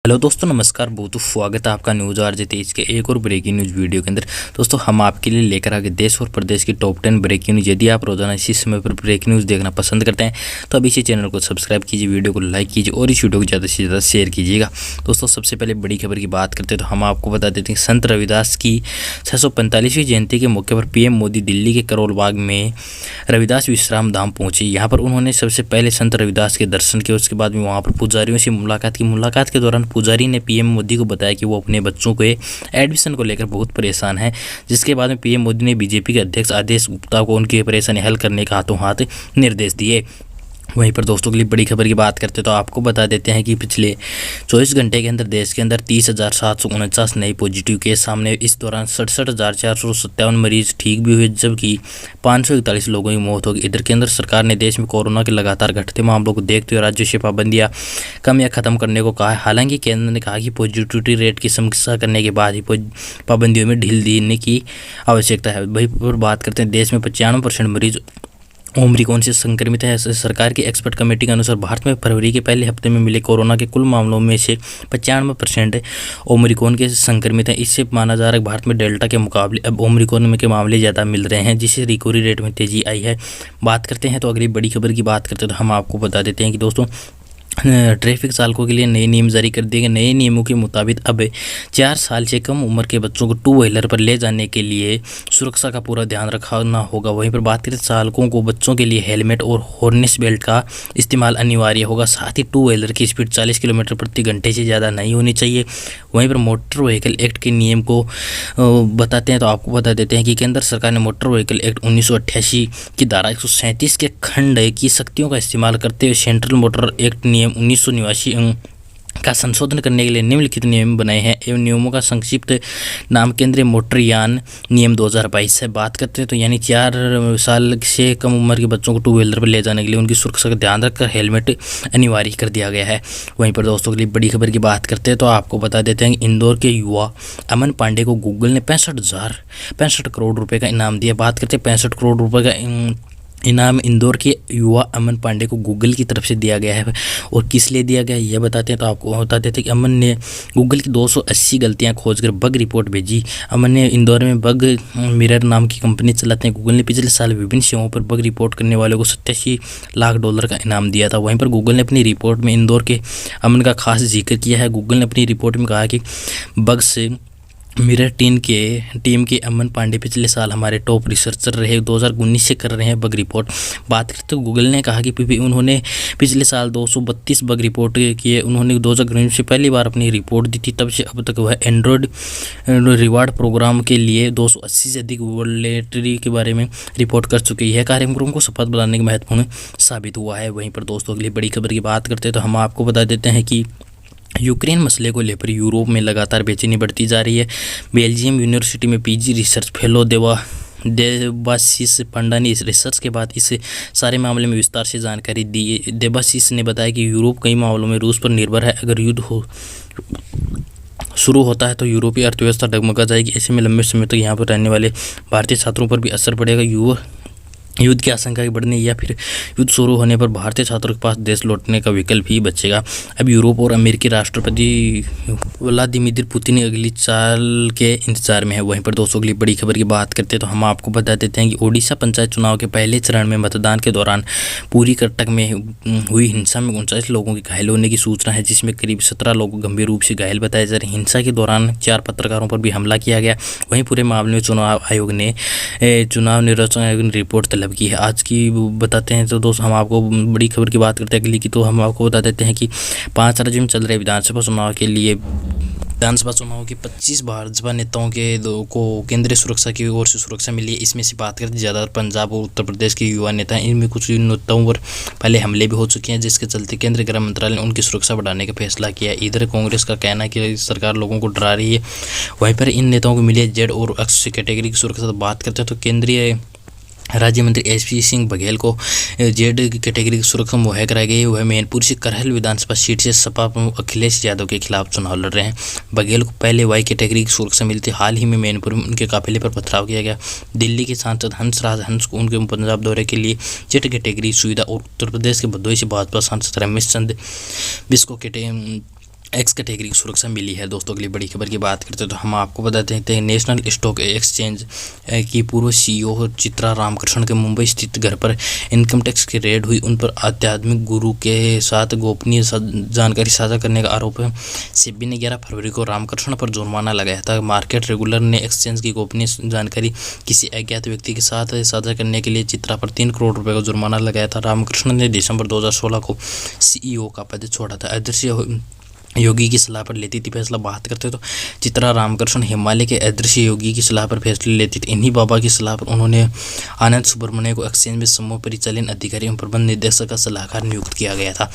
Hello दोस्तों, नमस्कार। बहुत स्वागत है आपका न्यूज़ आरजे 23 के एक और ब्रेकिंग न्यूज़ वीडियो के अंदर। दोस्तों, हम आपके लिए लेकर आ गए देश और प्रदेश की टॉप 10 ब्रेकिंग न्यूज़। यदि आप रोजाना इसी समय पर ब्रेकिंग न्यूज़ देखना पसंद करते हैं तो अभी इसी चैनल को सब्सक्राइब कीजिए, वीडियो को लाइक कीजिए और इस वीडियो को ज़्यादा से ज़्यादा शेयर कीजिएगा। दोस्तों, सबसे पहले बड़ी खबर की बात करते हैं तो हम आपको बता देते हैं संत रविदास की 645वीं जयंती के मौके पर पीएम मोदी दिल्ली के करोल बाग में रविदास विश्राम धाम पहुंचे। यहाँ पर उन्होंने सबसे पहले संत रविदास के दर्शन किए। उसके बाद में वहाँ पर पुजारियों से मुलाकात की। मुलाकात के दौरान पुजारी ने पीएम मोदी को बताया कि वो अपने बच्चों के एडमिशन को लेकर बहुत परेशान है। जिसके बाद में पीएम मोदी ने बीजेपी के अध्यक्ष आदेश गुप्ता को उनकी परेशानी हल करने का हाथों हाथ निर्देश दिए। वहीं पर दोस्तों के लिए बड़ी खबर की बात करते तो आपको बता देते हैं कि पिछले 24 घंटे के अंदर देश के अंदर 30,749 नए पॉजिटिव केस सामने। इस दौरान 67,457 मरीज ठीक भी हुए, जबकि 541 लोगों की मौत होगी। इधर केंद्र सरकार ने देश में कोरोना के लगातार घटते मामलों को देखते हुए राज्यों से पाबंदियां कम या खत्म करने को कहा है। हालांकि केंद्र ने कहा कि पॉजिटिविटी रेट की समीक्षा करने के बाद ही पाबंदियों में ढील देने की आवश्यकता है। वहीं पर बात करते हैं देश में 95% मरीज ओमिक्रॉन से संक्रमित है। सरकार की एक्सपर्ट कमेटी के अनुसार भारत में फरवरी के पहले हफ्ते में मिले कोरोना के कुल मामलों में से 95% ओमिक्रॉन के संक्रमित हैं। इससे माना जा रहा है भारत में डेल्टा के मुकाबले अब ओमिक्रॉन के मामले ज़्यादा मिल रहे हैं, जिससे रिकवरी रेट में तेजी आई है। बात करते हैं तो अगली बड़ी खबर की बात करते हैं तो हम आपको बता देते हैं कि दोस्तों ट्रैफिक चालकों के लिए नए नियम जारी कर दिए गए। नए नियमों के मुताबिक अब 4 साल से कम उम्र के बच्चों को टू व्हीलर पर ले जाने के लिए सुरक्षा का पूरा ध्यान रखना होगा। वहीं पर बात करें चालकों को बच्चों के लिए हेलमेट और हार्नेस बेल्ट का इस्तेमाल अनिवार्य होगा। साथ ही टू व्हीलर की स्पीड 40 किलोमीटर प्रति घंटे से ज़्यादा नहीं होनी चाहिए। वहीं पर मोटर व्हीकल एक्ट के नियम को बताते हैं तो आपको बता देते हैं कि केंद्र सरकार ने मोटर व्हीकल एक्ट 1988 की धारा 137 के खंड की शक्तियों का इस्तेमाल करते हुए सेंट्रल मोटर एक्ट नियम 1989 का संशोधन करने के लिए निम्नलिखित नियम बनाए हैं। एवं नियमों का संक्षिप्त नाम केंद्रीय मोटरयान नियम 2022 से बात करते हैं तो यानी 4 साल से कम उम्र के बच्चों को टू व्हीलर पर ले जाने के लिए उनकी सुरक्षा का ध्यान रखकर हेलमेट अनिवार्य कर दिया गया है। वहीं पर दोस्तों के लिए बड़ी खबर की बात करते हैं तो आपको बता देते हैं कि इंदौर के युवा अमन पांडे को गूगल ने 65 करोड़ रुपये का इनाम दिया। बात करते हैं 65 करोड़ रुपये का इनाम इंदौर के युवा अमन पांडे को गूगल की तरफ से दिया गया है। और किस लिए दिया गया है यह बताते हैं तो आपको बता देते हैं कि अमन ने गूगल की 280 गलतियां खोजकर बग रिपोर्ट भेजी। अमन ने इंदौर में बग मिरर नाम की कंपनी चलाते हैं। गूगल ने पिछले साल विभिन्न सेवाओं पर बग रिपोर्ट करने वालों को 87 लाख डॉलर का इनाम दिया था। वहीं पर गूगल ने अपनी रिपोर्ट में इंदौर के अमन का खास जिक्र किया है। गूगल ने अपनी रिपोर्ट में कहा कि बग से मिरर टीम के अमन पांडे पिछले साल हमारे टॉप रिसर्चर रहे। 2019 से कर रहे हैं बग रिपोर्ट। बात करते तो गूगल ने कहा कि उन्होंने पिछले साल 232 बग रिपोर्ट किए। उन्होंने 2019 से पहली बार अपनी रिपोर्ट दी थी। तब से अब तक वह एंड्रॉयड रिवार्ड प्रोग्राम के लिए 280 से अधिक वोलेटरी के बारे में रिपोर्ट कर चुके हैं। यह कार्यक्रम को सफल बनाने के महत्वपूर्ण साबित हुआ है। वहीं पर दोस्तों के लिए बड़ी खबर की बात करते हैं तो हम आपको बता देते हैं कि यूक्रेन मसले को लेकर यूरोप में लगातार बेचैनी बढ़ती जा रही है। बेल्जियम यूनिवर्सिटी में पीजी रिसर्च फेलो देबाशीष पंडा ने इस रिसर्च के बाद इस सारे मामले में विस्तार से जानकारी दी। देबाशीष ने बताया कि यूरोप कई मामलों में रूस पर निर्भर है। अगर युद्ध शुरू होता है तो यूरोपीय अर्थव्यवस्था डगमगा जाएगी। ऐसे में लंबे समय तक यहाँ पर रहने वाले भारतीय छात्रों पर भी असर पड़ेगा। युद्ध की आशंका के बढ़ने या फिर युद्ध शुरू होने पर भारतीय छात्रों के पास देश लौटने का विकल्प ही बचेगा। अब यूरोप और अमेरिकी राष्ट्रपति व्लादिमीर पुतिन अगली चाल के इंतजार में है। वहीं पर दोस्तों के लिए बड़ी खबर की बात करते हैं तो हम आपको बता देते हैं कि ओडिशा पंचायत चुनाव के पहले चरण में मतदान के दौरान पूरी कटक में हुई हिंसा में 39 लोगों के घायल होने की सूचना है, जिसमें करीब 17 लोग गंभीर रूप से घायल बताए जा रहे हैं। हिंसा के दौरान 4 पत्रकारों पर भी हमला किया गया। वहीं पूरे मामले में चुनाव निर्वाचन आयोग ने रिपोर्ट तलब की है। आज की बताते हैं तो दोस्तों हम आपको बड़ी खबर की बात करते हैं अगली की, तो हम आपको बता देते हैं कि 5 राज्यों में चल रहे विधानसभा चुनाव की 25 भाजपा नेताओं को केंद्रीय सुरक्षा की ओर से सुरक्षा मिली है। इसमें से बात करते ज़्यादातर पंजाब और उत्तर प्रदेश के युवा नेता हैं। इनमें कुछ नेताओं पर पहले हमले भी हो चुके हैं, जिसके चलते केंद्रीय गृह मंत्रालय ने उनकी सुरक्षा बढ़ाने का फैसला किया। इधर कांग्रेस का कहना है कि सरकार लोगों को डरा रही है। वहीं पर इन नेताओं को मिली है जेड और एक्स कैटेगरी की सुरक्षा। बात करते हैं तो केंद्रीय राज्य मंत्री एसपी सिंह बघेल को जेड कैटेगरी की सुरक्षा मुहैया कराई गई। वह मैनपुर से करहल विधानसभा सीट से सपा प्रमुख अखिलेश यादव के खिलाफ चुनाव लड़ रहे हैं। बघेल को पहले वाई कैटेगरी की सुरक्षा मिली थी। हाल ही में मैनपुर में उनके काफिले पर पथराव किया गया। दिल्ली के सांसद हंसराज हंस को उनके पंजाब दौरे के लिए जेड कैटेगरी सुविधा और उत्तर प्रदेश के भदोही से भाजपा सांसद रमेश चंद बिस्को एक्स कैटेगरी की सुरक्षा मिली है। दोस्तों अगली बड़ी खबर की बात करते हैं तो हम आपको बताते हैं नेशनल स्टॉक एक्सचेंज की पूर्व सीईओ चित्रा रामकृष्णन के मुंबई स्थित घर पर इनकम टैक्स की रेड हुई। उन पर आध्यात्मिक गुरु के साथ गोपनीय जानकारी साझा करने का आरोप है। सेबी ने 11 फरवरी को रामकृष्णन पर जुर्माना लगाया था। मार्केट रेगुलर ने एक्सचेंज की गोपनीय जानकारी किसी अज्ञात व्यक्ति के साथ साझा करने के लिए चित्रा पर 3 करोड़ रुपए का जुर्माना लगाया था। रामकृष्णन ने दिसंबर 2016 को सीईओ का पद छोड़ा था। अदृश्य योगी की सलाह पर लेती थी फैसला। बात करते तो चित्रा रामकृष्णन हिमालय के अदृश्य योगी की सलाह पर फैसले लेती थी। इन्हीं बाबा की सलाह पर उन्होंने आनंद सुब्रमण्य को एक्सचेंज में समूह परिचालन अधिकारी एवं प्रबंध निदेशक का सलाहकार नियुक्त किया गया था।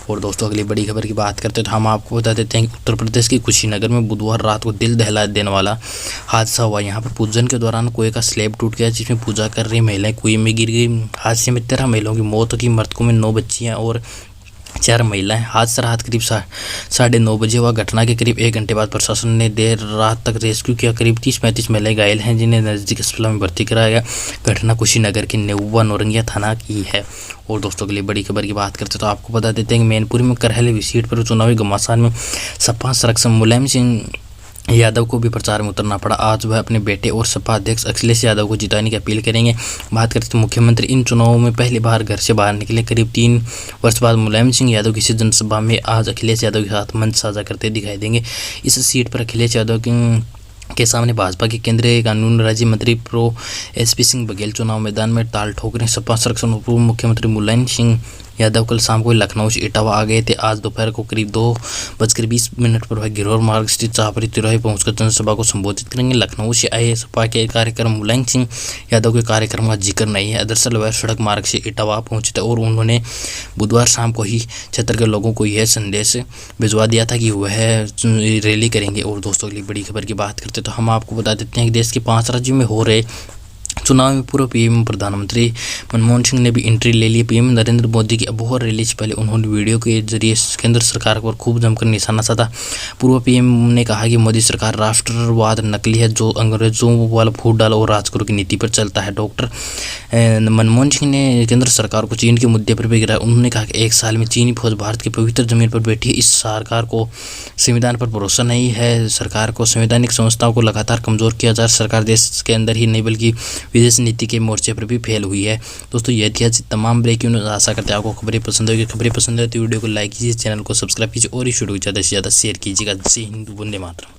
और दोस्तों अगली बड़ी खबर की बात करते तो हम आपको बता देते हैं कि उत्तर प्रदेश के कुशीनगर में बुधवार रात को दिल दहला देने वाला हादसा हुआ। यहाँ पर पूजन के दौरान कुएं का स्लैब टूट गया, जिसमें पूजा कर रही महिलाएं कुएं में गिर गई। हादसे में 13 महिलाओं की मौत की, मृतकों में 9 बच्चियां और 4 महिलाएं। हादसा रात करीब 9:30 बजे हुआ। घटना के करीब 1 घंटे बाद प्रशासन ने देर रात तक रेस्क्यू किया। करीब 30-35 महिलाएं घायल हैं, जिन्हें नजदीक अस्पताल में भर्ती कराया गया। घटना कुशीनगर के नेउवा नौरंगिया थाना की है। और दोस्तों अगली बड़ी खबर की बात करते तो आपको बता देते हैं कि मैनपुरी में करहल सीट पर चुनावी घमासान में सपा संरक्षक मुलायम सिंह यादव को भी प्रचार में उतरना पड़ा। आज वह अपने बेटे और सपा अध्यक्ष अखिलेश यादव को जिताने की अपील करेंगे। बात करते तो मुख्यमंत्री इन चुनावों में पहली बार घर से बाहर निकले। करीब 3 वर्ष बाद मुलायम सिंह यादव किसी जनसभा में आज अखिलेश यादव के साथ मंच साझा करते दिखाई देंगे। इस सीट पर अखिलेश यादव के सामने भाजपा के केंद्रीय कानून राज्य मंत्री प्रो एसपी सिंह बघेल चुनाव मैदान में टाल ठोकरे। सपा संरक्षण पूर्व मुख्यमंत्री मुलायम सिंह यादव कल शाम को लखनऊ से इटावा आ गए थे। आज दोपहर को करीब 2:20 पर वह गिरौर मार्ग स्थित चापरी तिराहे पहुंचकर जनसभा को संबोधित करेंगे। लखनऊ से आए सपा के कार्यक्रम मुलायम सिंह यादव के कार्यक्रम का जिक्र नहीं है। दरअसल वह सड़क मार्ग से इटावा पहुंचे थे और उन्होंने बुधवार शाम को ही क्षेत्र के लोगों को यह संदेश भिजवा दिया था कि वह रैली करेंगे। और दोस्तों अगली बड़ी खबर की बात करते तो हम आपको बता देते हैं कि देश के 5 राज्यों में हो रहे चुनाव में पूर्व पीएम प्रधानमंत्री मनमोहन सिंह ने भी एंट्री ले ली। पीएम नरेंद्र मोदी की अबोहर रैली से पहले उन्होंने वीडियो के जरिए केंद्र सरकार पर खूब जमकर निशाना साधा। पूर्व पीएम ने कहा कि मोदी सरकार राष्ट्रवाद नकली है, जो अंग्रेजों वाला फूट डालो और राज करो की नीति पर चलता है। डॉक्टर मनमोहन सिंह ने केंद्र सरकार को चीन के मुद्दे पर भी गिराया। उन्होंने कहा कि 1 साल में चीनी फौज भारत की पवित्र जमीन पर बैठी है। इस सरकार को संविधान पर भरोसा नहीं है। सरकार को संवैधानिक संस्थाओं को लगातार कमजोर किया जा। सरकार देश के अंदर ही नहीं बल्कि विदेश नीति के मोर्चे पर भी फेल हुई है। दोस्तों ये थी आज तमाम ब्रेकिंग न्यूज़। आशा करते हैं आपको खबरें पसंद होगी। खबरें पसंद है तो वीडियो को लाइक कीजिए, चैनल को सब्सक्राइब कीजिए और इस वीडियो को ज़्यादा से ज़्यादा शेयर कीजिएगा। जय हिंद, वंदे मातरम।